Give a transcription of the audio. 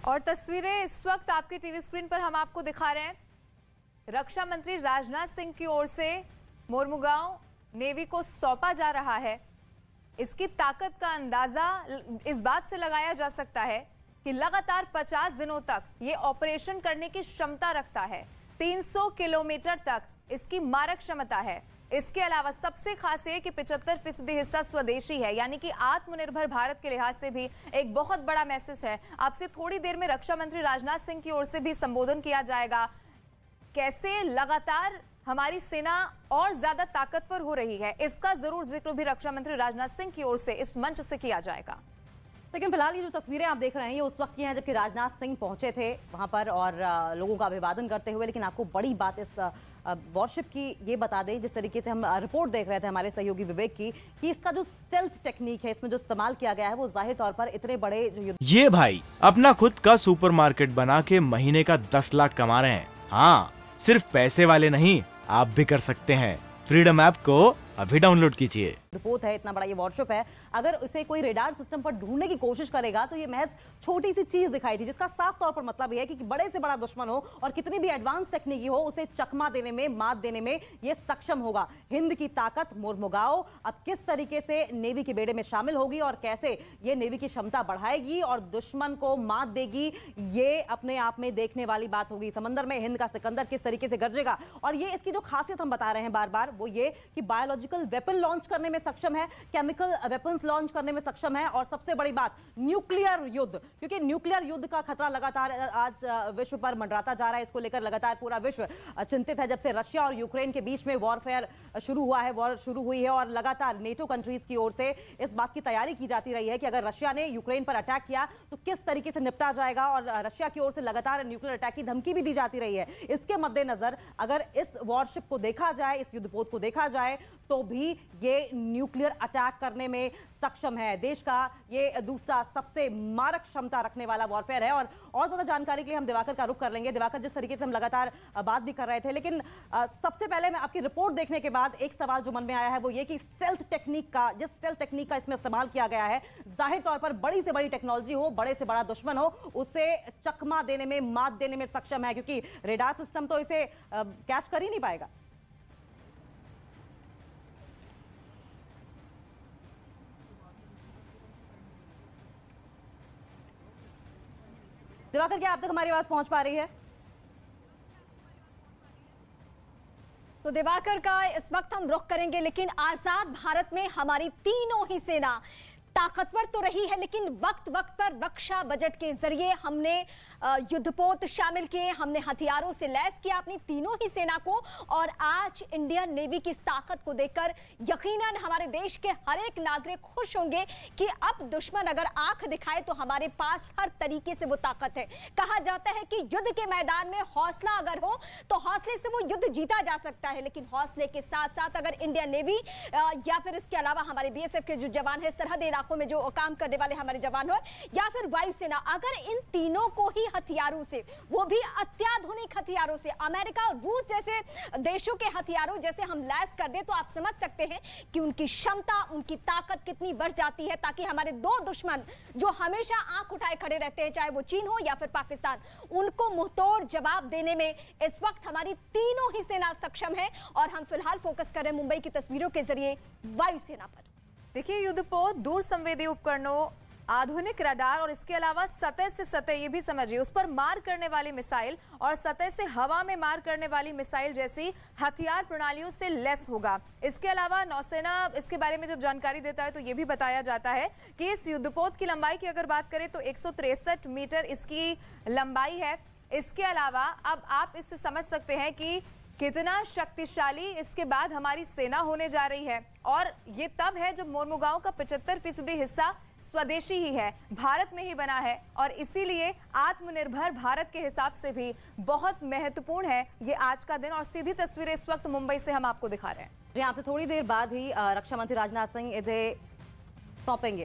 और तस्वीरें इस वक्त आपके टीवी स्क्रीन पर हम आपको दिखा रहे हैं। रक्षा मंत्री राजनाथ सिंह की ओर से मोरमुगांव नेवी को सौंपा जा रहा है। इसकी ताकत का अंदाजा इस बात से लगाया जा सकता है कि लगातार 50 दिनों तक ये ऑपरेशन करने की क्षमता रखता है। 300 किलोमीटर तक इसकी मारक क्षमता है। इसके अलावा सबसे खास है कि 75% हिस्सा स्वदेशी है, यानी कि आत्मनिर्भर भारत के लिहाज से भी एक बहुत बड़ा मैसेज है। आपसे थोड़ी देर में रक्षा मंत्री राजनाथ सिंह की ओर से भी संबोधन किया जाएगा। कैसे लगातार हमारी सेना और ज्यादा ताकतवर हो रही है, इसका जरूर जिक्र भी रक्षा मंत्री राजनाथ सिंह की ओर से इस मंच से किया जाएगा। लेकिन फिलहाल ये जो तस्वीरें आप देख रहे हैं ये उस वक्त की हैं जबकि राजनाथ सिंह पहुंचे थे वहां पर और लोगों का अभिवादन करते हुए। लेकिन आपको बड़ी बात इस वॉरशिप की ये बता दें, जिस तरीके से हम रिपोर्ट देख रहे थे हमारे सहयोगी विवेक की, कि इसका जो स्टेल्थ टेक्निक है, इसमें जो इस्तेमाल किया गया है वो जाहिर तौर पर इतने बड़े जो ये भाई अपना खुद का सुपरमार्केट बना के महीने का 10 लाख कमा रहे हैं। हाँ, सिर्फ पैसे वाले नहीं, आप भी कर सकते हैं। फ्रीडम ऐप को अभी डाउनलोड कीजिए। रिपोर्ट है, इतना बड़ा ये वॉरशिप है, अगर उसे कोई रेडार सिस्टम पर ढूंढने की कोशिश करेगा तो ये महज छोटी सी चीज दिखाई थी, जिसका साफ तौर पर मतलब यह है कि बड़े से बड़ा दुश्मन हो और कितनी भी एडवांस तकनीकी हो, उसे चकमा देने में, मात देने में ये सक्षम होगा। हिंद की ताकत मोरमुगांव अब किस तरीके से नेवी के बेड़े में शामिल होगी और कैसे ये नेवी की क्षमता बढ़ाएगी और दुश्मन को मात देगी, ये अपने आप में देखने वाली बात होगी। समंदर में हिंद का सिकंदर किस तरीके से गरजेगा। और ये इसकी जो खासियत हम बता रहे हैं बार बार, वो ये कि बायोलॉजिकल वेपन लॉन्च करने में सक्षम है, केमिकल वेपन्स लॉन्च करने में सक्षम है, और सबसे बड़ी बात न्यूक्लियर युद्ध, क्योंकि न्यूक्लियर युद्ध का खतरा लगातार आज विश्व पर मंडराता जा रहा है। इसको लेकर लगातार पूरा विश्व चिंतित है। जब से रशिया और यूक्रेन के बीच में वॉरफेयर शुरू हुआ है, वॉर शुरू हुई है, और लगातार नेटो कंट्रीज की ओर से इस बात की तैयारी की जाती रही है कि अगर रशिया ने यूक्रेन पर अटैक किया तो किस तरीके से निपटा जाएगा, और रशिया की ओर से लगातार न्यूक्लियर अटैक की धमकी भी दी जाती रही है। इसके मद्देनजर अगर इस वॉरशिप को देखा जाए, इस युद्धपोत को देखा जाए, तो भी ये न्यूक्लियर अटैक करने में सक्षम है। देश का ये दूसरा सबसे मारक क्षमता रखने वाला वॉरफेयर है। और ज्यादा जानकारी के लिए हम दिवाकर का रुख कर लेंगे। दिवाकर, जिस तरीके से हम लगातार बात भी कर रहे थे, लेकिन सबसे पहले मैं आपकी रिपोर्ट देखने के बाद एक सवाल जो मन में आया है वो ये कि स्टेल्थ टेक्निक का, जिस स्टेल्थ टेक्निक का इसमें इस्तेमाल किया गया है, जाहिर तौर पर बड़ी से बड़ी टेक्नोलॉजी हो, बड़े से बड़ा दुश्मन हो, उसे चकमा देने में, मात देने में सक्षम है, क्योंकि रेडार सिस्टम तो इसे कैच कर ही नहीं पाएगा। दिवाकर, क्या आप तक हमारी आवाज पहुंच पा रही है? तो दिवाकर का इस वक्त हम रुख करेंगे, लेकिन आजाद भारत में हमारी तीनों ही सेना ताकतवर तो रही है, लेकिन वक्त वक्त पर रक्षा बजट के जरिए हमने युद्धपोत शामिल किए, हमने हथियारों से लैस किया अपनी तीनों ही सेना को। और आज इंडियन नेवी की इस ताकत को देखकर यकीनन हमारे देश के हर एक नागरिक खुश होंगे कि अब दुश्मन अगर आंख दिखाए तो हमारे पास हर तरीके से वो ताकत है। कहा जाता है कि युद्ध के मैदान में हौसला अगर हो तो हौसले से वो युद्ध जीता जा सकता है, लेकिन हौसले के साथ साथ अगर इंडियन नेवी या फिर इसके अलावा हमारे बीएसएफ के जो जवान है, सरहदी इलाकों में जो काम करने वाले हमारे जवान हो, या फिर वायुसेना, अगर इन तीनों को ही हथियारों से, वो भी अत्याधुनिक हथियारों से, अमेरिका और रूस जैसे देशों के हथियारों जैसे हम लैस कर दे, तो आप समझ सकते हैं कि उनकी क्षमता, उनकी ताकत कितनी बढ़ जाती है, ताकि हमारे दो दुश्मन जो हमेशा आंख उठाए खड़े रहते हैं, चाहे वो चीन हो या फिर पाकिस्तान, उनको मुंहतोड़ जवाब देने में इस वक्त हमारी तीनों ही सेना सक्षम है। और हम फिलहाल फोकस कर रहे हैं मुंबई की तस्वीरों के जरिए वायुसेना पर। देखिए, युद्धपोत, दूर संवेदी उपकरणों, आधुनिक रडार और इसके अलावा सतह से सतह, ये भी समझिए, उस पर मार करने वाली मिसाइल और सतह से हवा में मार करने वाली मिसाइल जैसी हथियार प्रणालियों से लैस होगा। इसके अलावा नौसेना इसके बारे में जब जानकारी देता है तो ये भी बताया जाता है कि इस युद्धपोत की लंबाई की अगर बात करें तो 163 मीटर इसकी लंबाई है। इसके अलावा अब आप इससे समझ सकते हैं कि कितना शक्तिशाली इसके बाद हमारी सेना होने जा रही है। और ये तब है जब मोरमुगांव का 75% हिस्सा स्वदेशी ही है, भारत में ही बना है, और इसीलिए आत्मनिर्भर भारत के हिसाब से भी बहुत महत्वपूर्ण है ये आज का दिन। और सीधी तस्वीरें इस वक्त मुंबई से हम आपको दिखा रहे हैं। जी, आपसे थोड़ी देर बाद ही रक्षा मंत्री राजनाथ सिंह इन्हें सौंपेंगे।